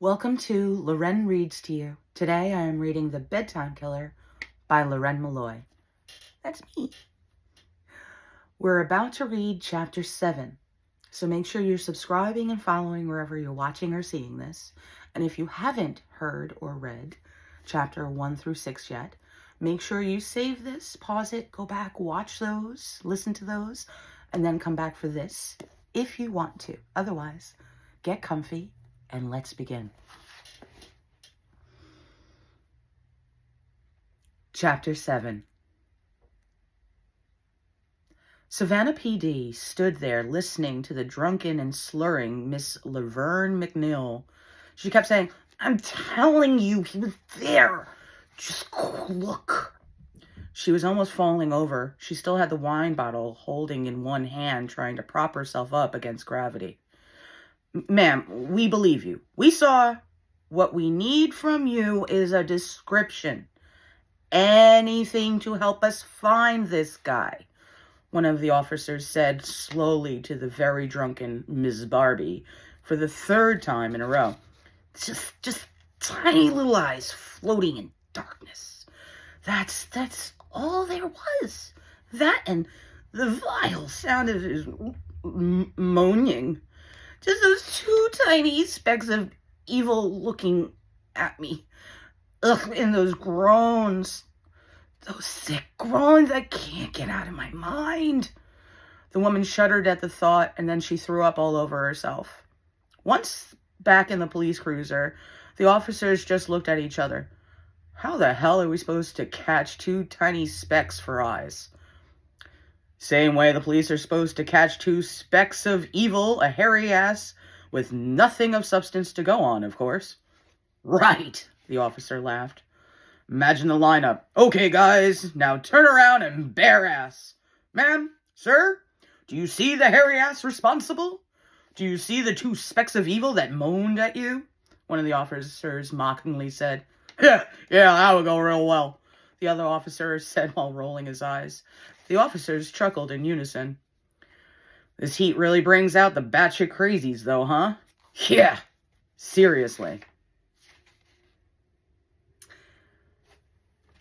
Welcome to Loren Reads to You. Today I am reading The Bedtime Killer by Loren Malloy. That's me. We're about to read Chapter 7, so make sure you're subscribing and following wherever you're watching or seeing this. And if you haven't heard or read Chapter 1 through 6 yet, make sure you save this, pause it, go back, watch those, listen to those, and then come back for this if you want to. Otherwise, get comfy and let's begin. Chapter 7. Savannah PD stood there listening to the drunken and slurring Miss Laverne McNeil. She kept saying, "I'm telling you, he was there. Just look." She was almost falling over. She still had the wine bottle holding in one hand, trying to prop herself up against gravity. "Ma'am, we believe you. We saw. What we need from you is a description. Anything to help us find this guy," one of the officers said slowly to the very drunken Miss Barbie for the third time in a row. Just tiny little eyes floating in darkness. That's all there was. That and the vile sound of his moaning. Just those two tiny specks of evil looking at me. Ugh, and those groans. Those sick groans I can't get out of my mind. The woman shuddered at the thought, and then she threw up all over herself. Once back in the police cruiser, the officers just looked at each other. How the hell are we supposed to catch two tiny specks for eyes? Same way the police are supposed to catch two specks of evil, a hairy ass, with nothing of substance to go on, of course. Right, the officer laughed. Imagine the lineup. Okay, guys, now turn around and bare ass. Ma'am, sir, do you see the hairy ass responsible? Do you see the two specks of evil that moaned at you? One of the officers mockingly said. Yeah, that would go real well, the other officer said while rolling his eyes. The officers chuckled in unison. This heat really brings out the batshit crazies, though, huh? Yeah, seriously.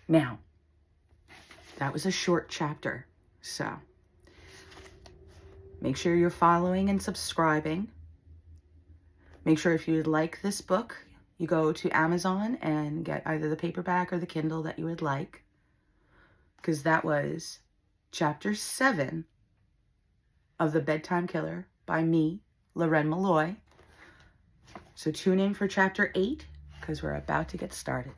Now, that was a short chapter, so make sure you're following and subscribing. Make sure if you'd like this book, you go to Amazon and get either the paperback or the Kindle that you would like, because that was Chapter 7 of The Bedtime Killer by me, Loren Malloy. So tune in for Chapter 8, because we're about to get started.